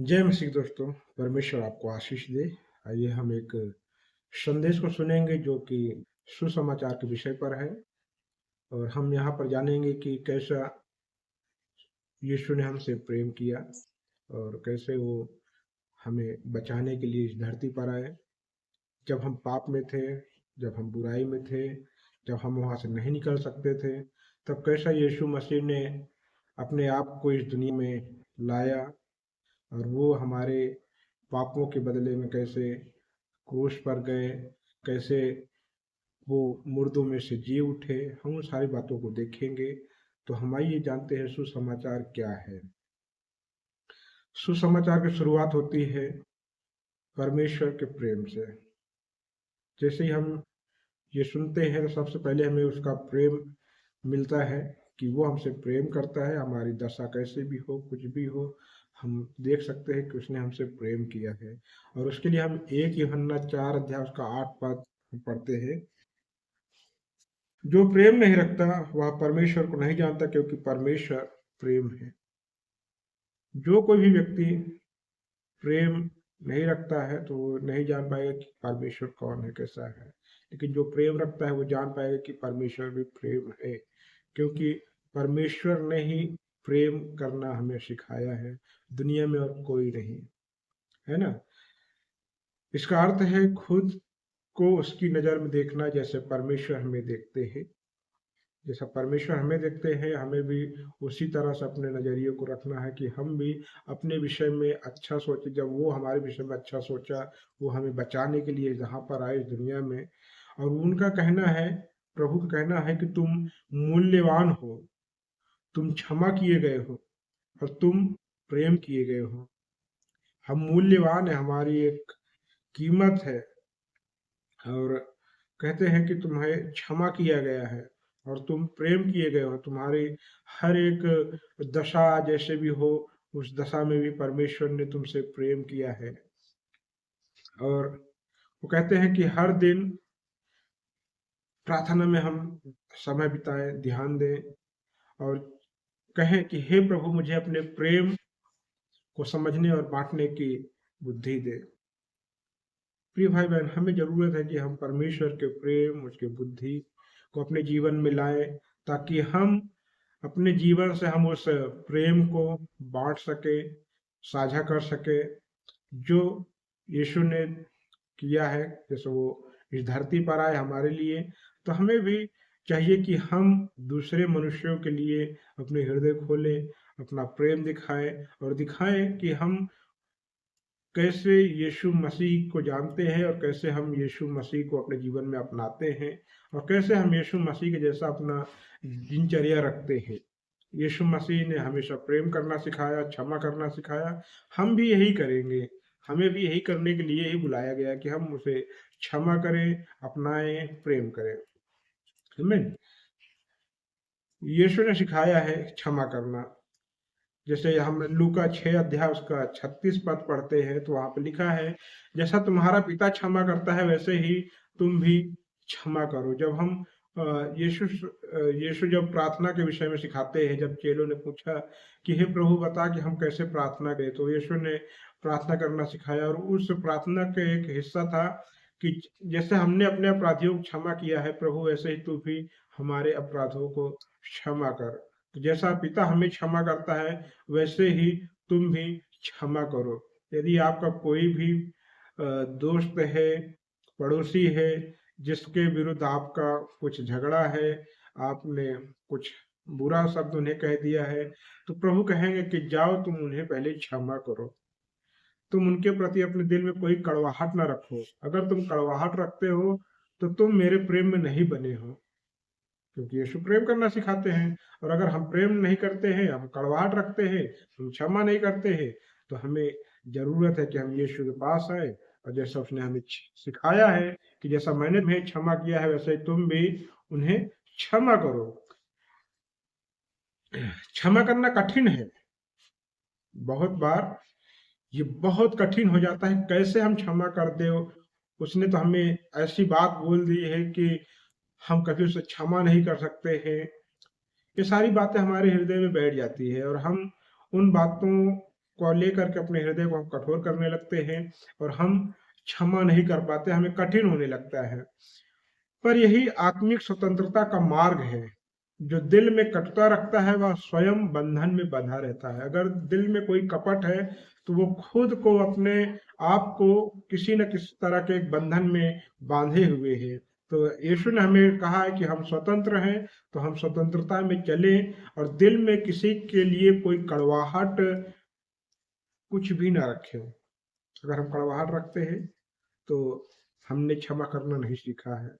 जय मसीह दोस्तों, परमेश्वर आपको आशीष दे। आइए हम एक संदेश को सुनेंगे जो कि सुसमाचार के विषय पर है। और हम यहाँ पर जानेंगे कि कैसा यीशु ने हमसे प्रेम किया और कैसे वो हमें बचाने के लिए इस धरती पर आए। जब हम पाप में थे, जब हम बुराई में थे, जब हम वहाँ से नहीं निकल सकते थे, तब कैसा यीशु मसीह ने अपने आप को इस दुनिया में लाया और वो हमारे पापों के बदले में कैसे क्रूस पर गए, कैसे वो मुर्दों में से जी उठे। हम उन सारी बातों को देखेंगे। तो हम आइए जानते हैं सुसमाचार क्या है। सुसमाचार की शुरुआत होती है परमेश्वर के प्रेम से। जैसे ही हम ये सुनते हैं तो सबसे पहले हमें उसका प्रेम मिलता है कि वो हमसे प्रेम करता है। हमारी दशा कैसे भी हो, कुछ भी हो, हम देख सकते हैं कि उसने हमसे प्रेम किया है। और उसके लिए हम 1 यूहन्ना 4 अध्याय उसका 8 पद पढ़ते हैं। जो प्रेम नहीं रखता वह परमेश्वर को नहीं जानता, क्योंकि परमेश्वर प्रेम है। जो कोई भी व्यक्ति प्रेम नहीं रखता है तो वो नहीं जान पाएगा कि परमेश्वर कौन है, कैसा है। लेकिन जो प्रेम रखता है वो जान पाएगा कि परमेश्वर भी प्रेम है, क्योंकि परमेश्वर ने ही प्रेम करना हमें सिखाया है, दुनिया में और कोई नहीं, है ना। इसका अर्थ है खुद को उसकी नज़र में देखना, जैसे परमेश्वर हमें देखते हैं। जैसा परमेश्वर हमें देखते हैं, हमें भी उसी तरह से अपने नज़रिए को रखना है कि हम भी अपने विषय में अच्छा सोचें। जब वो हमारे विषय में अच्छा सोचा, वो हमें बचाने के लिए यहाँ पर आए इस दुनिया में। और उनका कहना है, प्रभु का कहना है कि तुम मूल्यवान हो, तुम क्षमा किए गए हो और तुम प्रेम किए गए हो। हम मूल्यवान है, हमारी एक कीमत है। और कहते हैं कि तुम्हें क्षमा किया गया है और तुम प्रेम किए गए हो। तुम्हारी हर एक दशा जैसे भी हो, उस दशा में भी परमेश्वर ने तुमसे प्रेम किया है। और वो कहते हैं कि हर दिन प्रार्थना में हम समय बिताएं, ध्यान दें और कहें कि हे प्रभु, मुझे अपने प्रेम को समझने और बांटने की बुद्धि दे। प्रिय भाई बहन, हमें जरूरत है कि हम परमेश्वर के प्रेम, उसके बुद्धि को अपने जीवन में लाएं, ताकि हम अपने जीवन से हम उस प्रेम को बांट सके, साझा कर सके जो यीशु ने किया है। जैसे वो इस धरती पर आए हमारे लिए, तो हमें भी चाहिए कि हम दूसरे मनुष्यों के लिए अपने हृदय खोलें, अपना प्रेम दिखाएं और दिखाएं कि हम कैसे यीशु मसीह को जानते हैं और कैसे हम यीशु मसीह को अपने जीवन में अपनाते हैं और कैसे हम यीशु मसीह के जैसा अपना दिनचर्या रखते हैं। यीशु मसीह ने हमेशा प्रेम करना सिखाया, क्षमा करना सिखाया। हम भी यही करेंगे। हमें भी यही करने के लिए ही बुलाया गया कि हम उसे क्षमा करें, अपनाएं, प्रेम करें। आमीन। यीशु ने सिखाया है क्षमा करना। जैसे हम लूका 6 अध्याय उसका 36 पद पढ़ते हैं तो वहां पर लिखा है, जैसा तुम्हारा पिता क्षमा करता है वैसे ही तुम भी क्षमा करो। जब हम यीशु जब प्रार्थना के विषय में सिखाते हैं, जब चेलों ने पूछा कि हे प्रभु बता कि हम कैसे प्रार्थना करें, तो यीशु ने प्रार्थना करना सिखाया। और उस प्रार्थना का एक हिस्सा था कि जैसे हमने अपने अपराधियों को क्षमा किया है प्रभु, वैसे ही तू भी हमारे अपराधों को क्षमा कर। तो जैसा पिता हमें क्षमा करता है वैसे ही तुम भी क्षमा करो। यदि आपका कोई भी दोस्त है, पड़ोसी है, जिसके विरुद्ध आपका कुछ झगड़ा है, आपने कुछ बुरा शब्द उन्हें कह दिया है, तो प्रभु कहेंगे कि जाओ तुम उन्हें पहले क्षमा करो। तुम उनके प्रति अपने दिल में कोई कड़वाहट ना रखो। अगर तुम कड़वाहट रखते हो तो तुम मेरे प्रेम में नहीं बने हो, क्योंकि यीशु प्रेम करना सिखाते हैं। और अगर हम प्रेम नहीं करते हैं, हम कड़वाहट रखते हैं, हम क्षमा नहीं करते हैं, तो हमें जरूरत है कि हम यीशु के पास आए और जैसा उसने हमें सिखाया है कि जैसा मैंने तुम्हें क्षमा किया है वैसे तुम भी उन्हें क्षमा करो। क्षमा करना कठिन है। बहुत बार ये बहुत कठिन हो जाता है, कैसे हम क्षमा कर दे। उसने तो हमें ऐसी बात बोल दी है कि हम कभी उसे क्षमा नहीं कर सकते हैं। ये सारी बातें हमारे हृदय में बैठ जाती है और हम उन बातों को लेकर के अपने हृदय को हम कठोर करने लगते हैं और हम क्षमा नहीं कर पाते, हमें कठिन होने लगता है। पर यही आत्मिक स्वतंत्रता का मार्ग है। जो दिल में कटुता रखता है वह स्वयं बंधन में बंधा रहता है। अगर दिल में कोई कपट है तो वो खुद को, अपने आप को किसी न किसी तरह के एक बंधन में बांधे हुए है। तो यीशु ने हमें कहा है कि हम स्वतंत्र हैं, तो हम स्वतंत्रता में चलें और दिल में किसी के लिए कोई कड़वाहट कुछ भी ना रखें। अगर हम कड़वाहट रखते हैं तो हमने क्षमा करना नहीं सीखा है।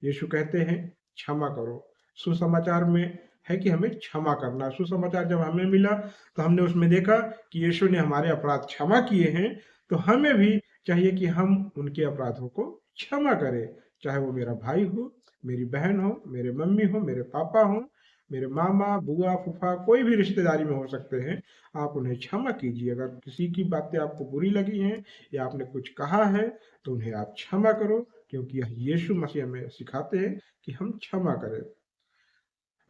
यीशु कहते हैं क्षमा करो। सुसमाचार में है कि हमें क्षमा करना। सुसमाचार जब हमें मिला तो हमने उसमें देखा कि यीशु ने हमारे अपराध क्षमा किए हैं, तो हमें भी चाहिए कि हम उनके अपराधों को क्षमा करें। चाहे वो मेरा भाई हो, मेरी बहन हो, मेरे मम्मी हो, मेरे पापा हो, मेरे मामा, बुआ, फूफा, कोई भी रिश्तेदारी में हो सकते हैं, आप उन्हें क्षमा कीजिए। अगर किसी की बातें आपको बुरी लगी हैं या आपने कुछ कहा है तो उन्हें आप क्षमा करो, क्योंकि यह यीशु मसीह हमें सिखाते हैं कि हम क्षमा करें।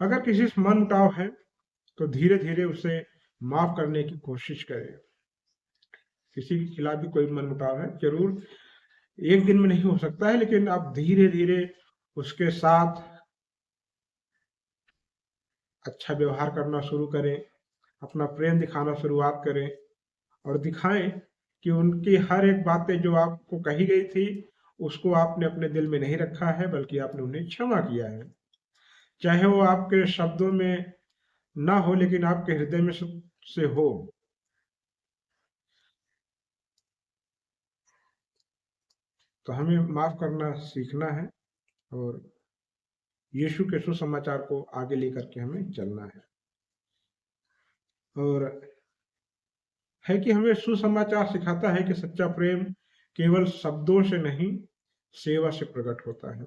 अगर किसी से मनमुटाव है तो धीरे धीरे उसे माफ करने की कोशिश करें। किसी के खिलाफ भी कोई मनमुटाव है, जरूर एक दिन में नहीं हो सकता है, लेकिन आप धीरे धीरे उसके साथ अच्छा व्यवहार करना शुरू करें, अपना प्रेम दिखाना शुरुआत करें और दिखाएं कि उनकी हर एक बातें जो आपको कही गई थी उसको आपने अपने दिल में नहीं रखा है, बल्कि आपने उन्हें क्षमा किया है। चाहे वो आपके शब्दों में ना हो, लेकिन आपके हृदय में से हो। तो हमें माफ करना सीखना है और यीशु के सुसमाचार को आगे लेकर के हमें चलना है। और है कि हमें सुसमाचार सिखाता है कि सच्चा प्रेम केवल शब्दों से नहीं, सेवा से प्रकट होता है।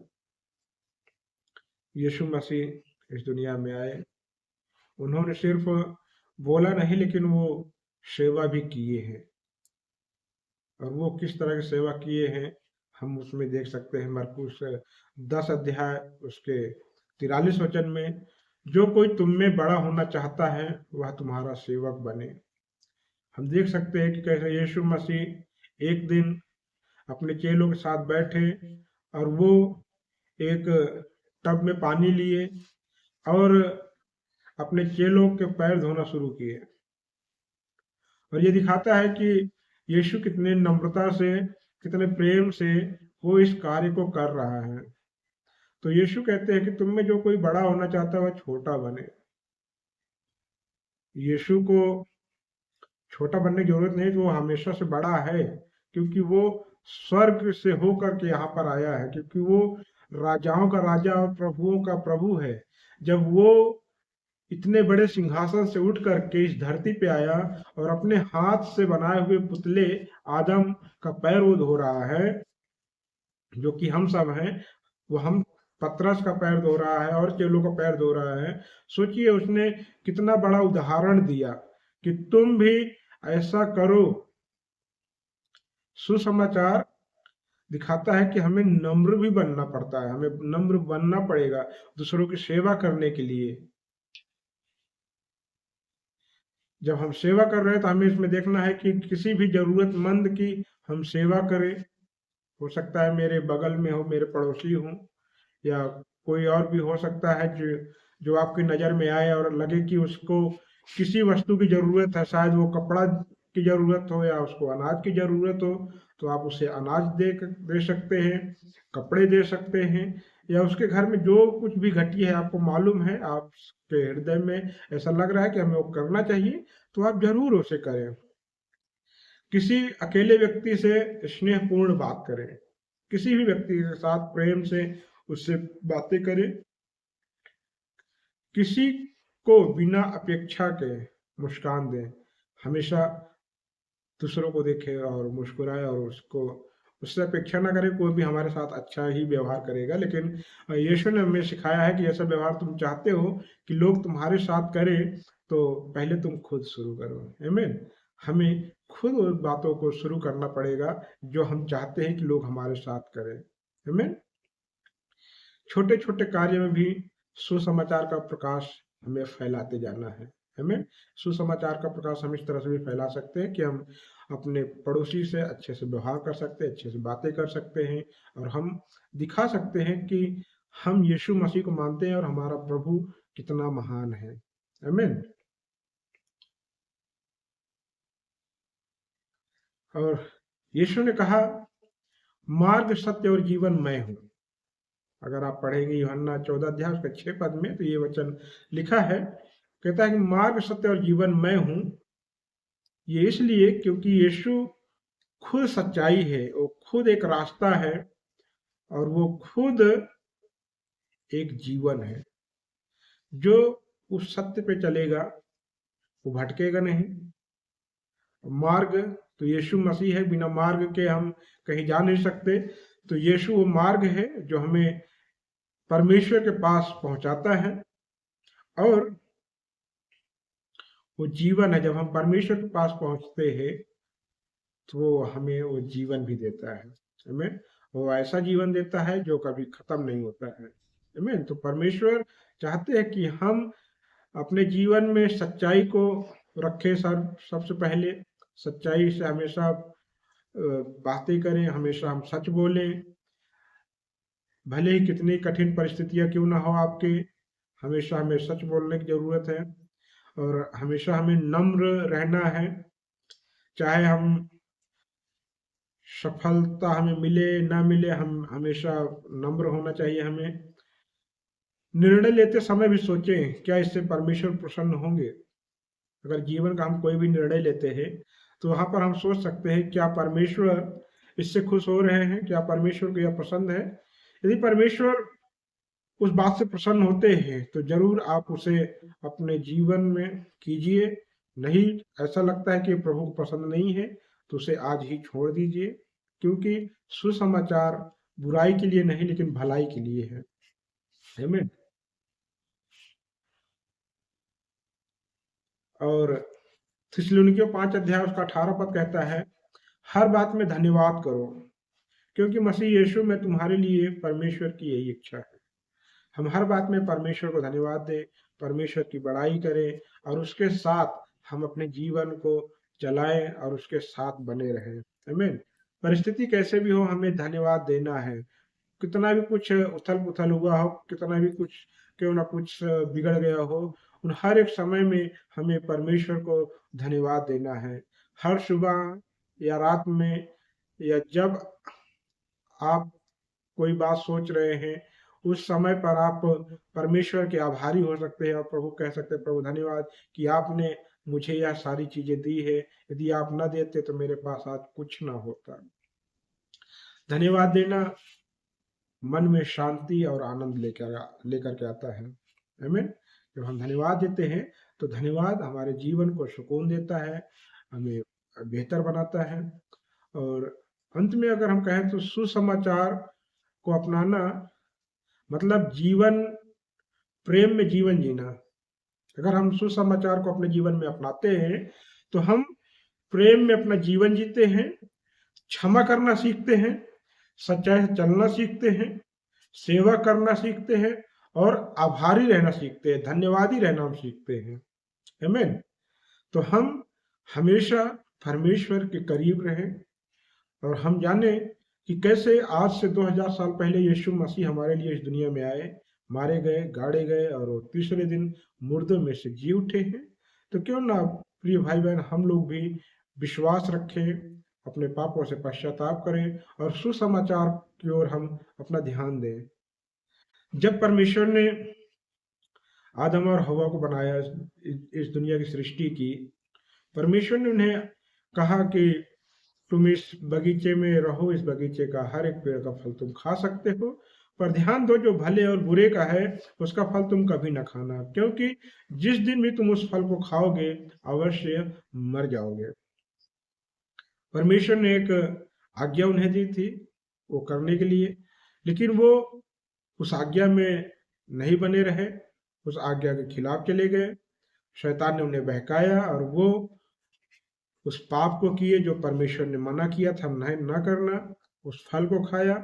यीशु मसीह इस दुनिया में आए, उन्होंने सिर्फ बोला नहीं, लेकिन वो सेवा भी किए हैं। और वो किस तरह की सेवा किए हैं हम उसमें देख सकते हैं। मरकुस 10 अध्याय उसके 43 वचन में, जो कोई तुम में बड़ा होना चाहता है वह तुम्हारा सेवक बने। हम देख सकते हैं कि कैसे यीशु मसीह एक दिन अपने चेलों के साथ बैठे और वो एक टब में पानी लिए और अपने चेलों के पैर धोना शुरू किए। और ये दिखाता है कि यीशु कितने नम्रता से, कितने प्रेम से वो इस कार्य को कर रहा है। तो यीशु कहते हैं कि तुम में जो कोई बड़ा होना चाहता है वह छोटा बने। यीशु को छोटा बनने की जरूरत नहीं, वो हमेशा से बड़ा है, क्योंकि वो स्वर्ग से होकर के यहाँ पर आया है, क्योंकि वो राजाओं का राजा और प्रभुओं का प्रभु है। जब वो इतने बड़े सिंहासन से उठ करके इस धरती पे आया और अपने हाथ से बनाए हुए पुतले आदम का पैर वो धो रहा है, जो कि हम सब हैं, वो हम पतरस का पैर धो रहा है और चेलों का पैर धो रहा है। सोचिए उसने कितना बड़ा उदाहरण दिया कि तुम भी ऐसा करो। सुसमाचार दिखाता है कि हमें नम्र भी बनना पड़ता है, हमें नम्र बनना पड़ेगा दूसरों की सेवा करने के लिए। जब हम सेवा कर रहे हैं तो हमें इसमें देखना है कि किसी भी जरूरतमंद की हम सेवा करें। हो सकता है मेरे बगल में हो, मेरे पड़ोसी हो, या कोई और भी हो सकता है जो जो आपकी नज़र में आए और लगे कि उसको किसी वस्तु की ज़रूरत है, शायद वो कपड़ा की ज़रूरत हो या उसको अनाज की ज़रूरत हो, तो आप उसे अनाज दे सकते हैं, कपड़े दे सकते हैं, या उसके घर में जो कुछ भी घटी है आपको मालूम है, आपके हृदय में ऐसा लग रहा है कि हमें वो करना चाहिए, तो आप जरूर उसे करें। किसी अकेले व्यक्ति से स्नेहपूर्ण बात करें, किसी भी व्यक्ति के साथ प्रेम से उससे बातें करें, किसी को बिना अपेक्षा के मुस्कान दें। हमेशा दूसरों को देखें और मुस्कुराए और उसको उससे अपेक्षा ना करें कोई भी हमारे साथ अच्छा ही व्यवहार करेगा। लेकिन यीशु ने हमें सिखाया है कि ऐसा व्यवहार तुम चाहते हो कि लोग तुम्हारे साथ करें, तो पहले तुम खुद शुरू करो। आमीन। हमें खुद उन बातों को शुरू करना पड़ेगा जो हम चाहते हैं कि लोग हमारे साथ करें। आमीन। छोटे छोटे कार्य में भी सुसमाचार का प्रकाश हमें फैलाते जाना है। हमें सुसमाचार का प्रकाश हम इस तरह से भी फैला सकते हैं कि हम अपने पड़ोसी से अच्छे से व्यवहार कर सकते हैं, अच्छे से बातें कर सकते हैं, और हम दिखा सकते हैं कि हम यीशु मसीह को मानते हैं और हमारा प्रभु कितना महान है। आमीन। और यीशु ने कहा, मार्ग, सत्य और जीवन मैं हूं। अगर आप पढ़ेंगे यूहन्ना 14 अध्याय उसके 6 पद में, तो ये वचन लिखा है, कहता है कि मार्ग, सत्य और जीवन मैं हूं। ये इसलिए क्योंकि यीशु खुद सच्चाई है, वो खुद एक रास्ता है, और वो खुद एक जीवन है। जो उस सत्य पे चलेगा वो भटकेगा नहीं। मार्ग तो यीशु मसीह है, बिना मार्ग के हम कहीं जा नहीं सकते। तो यीशु वो मार्ग है जो हमें परमेश्वर के पास पहुंचाता है, और वो जीवन है। जब हम परमेश्वर के पास पहुंचते हैं तो वो हमें वो जीवन भी देता है। हमें वो ऐसा जीवन देता है जो कभी खत्म नहीं होता है। आमीन। तो परमेश्वर चाहते हैं कि हम अपने जीवन में सच्चाई को रखें। सबसे पहले सच्चाई से हमेशा बातें करें, हमेशा हम सच बोलें, भले ही कितनी कठिन परिस्थितियां क्यों ना हो आपके, हमेशा हमें सच बोलने की जरूरत है। और हमेशा हमें नम्र रहना है, चाहे हम सफलता हमें मिले ना मिले, हम हमेशा नम्र होना चाहिए। हमें निर्णय लेते समय भी सोचें, क्या इससे परमेश्वर प्रसन्न होंगे। अगर जीवन का हम कोई भी निर्णय लेते हैं तो वहां पर हम सोच सकते हैं, क्या परमेश्वर इससे खुश हो रहे हैं, क्या परमेश्वर को यह पसंद है। यदि परमेश्वर उस बात से प्रसन्न होते हैं तो जरूर आप उसे अपने जीवन में कीजिए। नहीं ऐसा लगता है कि प्रभु को पसंद नहीं है तो उसे आज ही छोड़ दीजिए, क्योंकि सुसमाचार बुराई के लिए नहीं लेकिन भलाई के लिए है। आमीन। और थिस्सलुनीकियों 5 अध्याय उसका 18 पद कहता है, हर बात में धन्यवाद करो, क्योंकि मसीह यीशु में तुम्हारे लिए परमेश्वर की यही इच्छा है। हम हर बात में परमेश्वर को धन्यवाद दें, परमेश्वर की बड़ाई करें, और उसके साथ हम अपने जीवन को चलाएं और उसके साथ बने रहें। आमीन। परिस्थिति कैसे भी हो, हमें धन्यवाद देना है। कितना भी कुछ उथल पुथल हुआ हो, कितना भी कुछ क्यों ना कुछ बिगड़ गया हो, उन हर एक समय में हमें परमेश्वर को धन्यवाद देना है। हर सुबह या रात में, या जब आप कोई बात सोच रहे हैं, उस समय पर आप परमेश्वर के आभारी हो सकते हैं और प्रभु कह सकते हैं, प्रभु धन्यवाद कि आपने मुझे यह सारी चीजें दी है, यदि आप न देते तो मेरे पास आज कुछ ना होता। धन्यवाद देना मन में शांति और आनंद लेकर के आता है। आमीन। जब हम धन्यवाद देते हैं तो धन्यवाद हमारे जीवन को सुकून देता है, हमें बेहतर बनाता है। और अंत में अगर हम कहें तो सुसमाचार को अपनाना मतलब जीवन, प्रेम में जीवन जीना। अगर हम सुसमाचार को अपने जीवन में अपनाते हैं तो हम प्रेम में अपना जीवन जीते हैं, क्षमा करना सीखते हैं, सच्चाई से चलना सीखते हैं, सेवा करना सीखते हैं, और आभारी रहना सीखते हैं, धन्यवादी रहना हम सीखते हैं। आमीन। तो हम हमेशा परमेश्वर के करीब रहें, और हम जाने कि कैसे आज से 2000 साल पहले यीशु मसीह हमारे लिए इस दुनिया में आए, मारे गए, गाड़े गए, और वो तीसरे दिन मुर्दों में से जी उठे हैं। तो क्यों ना प्रिय भाई बहन, हम लोग भी विश्वास रखें, अपने पापों से पश्चाताप करें, और सुसमाचार की ओर हम अपना ध्यान दें। जब परमेश्वर ने आदम और हवा को बनाया, इस दुनिया की सृष्टि की, परमेश्वर ने उन्हें कहा कि तुम इस बगीचे में रहो, इस बगीचे का हर एक पेड़ का फल तुम खा सकते हो, पर ध्यान दो जो भले और बुरे का है उसका फल तुम कभी ना खाना, क्योंकि जिस दिन भी तुम उस फल को खाओगे अवश्य मर जाओगे। परमेश्वर ने एक आज्ञा उन्हें दी थी वो करने के लिए, लेकिन वो उस आज्ञा में नहीं बने रहे, उस आज्ञा के खिलाफ चले गए। शैतान ने उन्हें बहकाया और वो उस पाप को किए जो परमेश्वर ने मना किया था न करना, उस फल को खाया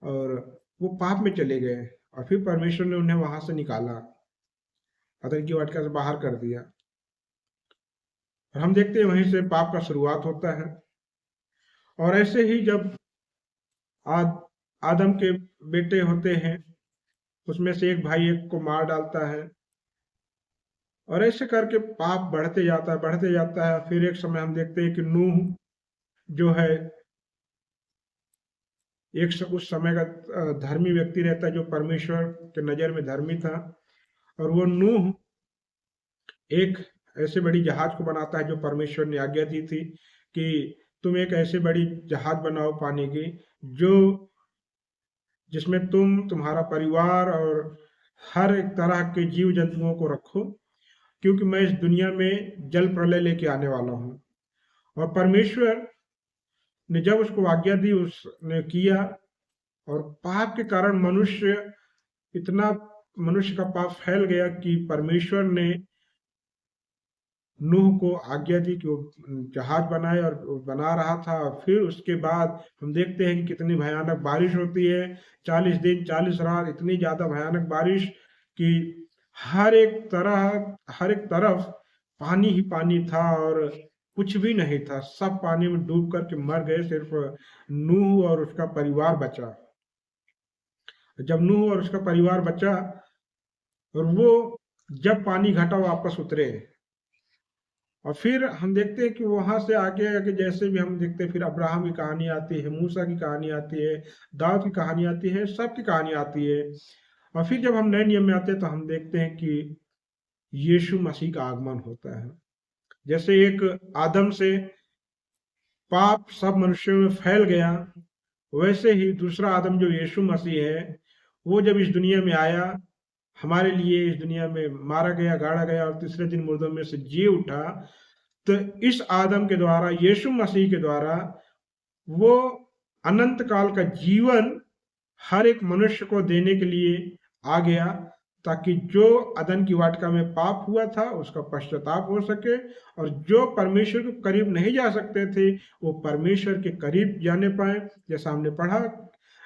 और वो पाप में चले गए। और फिर परमेश्वर ने उन्हें वहां से निकाला, अदन की वाटिका से बाहर कर दिया। और हम देखते हैं वहीं से पाप का शुरुआत होता है। और ऐसे ही जब आद, आदम के बेटे होते हैं, उसमें से एक भाई एक को मार डालता है, और ऐसे करके पाप बढ़ते जाता है, बढ़ते जाता है। फिर एक समय हम देखते हैं कि नूह जो है उस समय का धर्मी व्यक्ति रहता है, जो परमेश्वर के नजर में धर्मी था। और वो नूह एक ऐसे बड़ी जहाज को बनाता है जो परमेश्वर ने आज्ञा दी थी कि तुम एक ऐसे बड़ी जहाज बनाओ पानी की, जो जिसमें तुम्हारा परिवार और हर एक तरह के जीव जंतुओं को रखो, क्योंकि मैं इस दुनिया में जल प्रलय लेके आने वाला हूँ। और परमेश्वर ने जब उसको आज्ञा दी, उसने किया। और पाप के कारण मनुष्य का पाप फैल गया कि परमेश्वर ने नूह को आज्ञा दी कि वो जहाज बनाए, और वो बना रहा था। फिर उसके बाद हम देखते हैं कि कितनी भयानक बारिश होती है, 40 दिन 40 रात, इतनी ज्यादा भयानक बारिश कि हर एक तरफ पानी ही पानी था, और कुछ भी नहीं था, सब पानी में डूब करके मर गए। सिर्फ नूह और उसका परिवार बचा। जब नूह और उसका परिवार बचा, और वो जब पानी घटा वापस उतरे, और फिर हम देखते हैं कि वहां से आगे आगे जैसे भी हम देखते हैं, फिर अब्राहम की कहानी आती है, मूसा की कहानी आती है, दाऊद की कहानी आती है, सबकी कहानी आती है। और फिर जब हम नए नियम में आते हैं तो हम देखते हैं कि यीशु मसीह का आगमन होता है। जैसे एक आदम से पाप सब मनुष्यों में फैल गया, वैसे ही दूसरा आदम जो यीशु मसीह है, वो जब इस दुनिया में आया, हमारे लिए इस दुनिया में मारा गया, गाड़ा गया, और तीसरे दिन मुर्दों में से जी उठा। तो इस आदम के द्वारा, यीशु मसीह के द्वारा, वो अनंत काल का जीवन हर एक मनुष्य को देने के लिए आ गया, ताकि जो अदन की वाटिका में पाप हुआ था उसका पश्चाताप हो सके, और जो परमेश्वर के करीब नहीं जा सकते थे वो परमेश्वर के करीब जाने पाए। जैसा हमने पढ़ा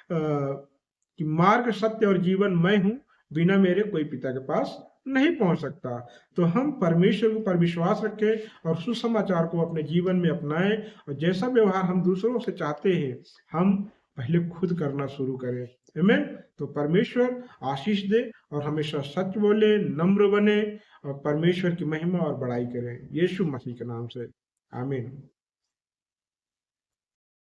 कि मार्ग, सत्य और जीवन मैं हूं, बिना मेरे कोई पिता के पास नहीं पहुंच सकता। तो हम परमेश्वर पर विश्वास रखें और सुसमाचार को अपने जीवन में अपनाएं, और जैसा व्यवहार हम दूसरों से चाहते हैं, हम पहले खुद करना शुरू करें। आमीन। तो परमेश्वर आशीष दे, और हमेशा सच बोले, नम्र बने, और परमेश्वर की महिमा और बड़ाई करें, यीशु मसीह के नाम से। आमीन।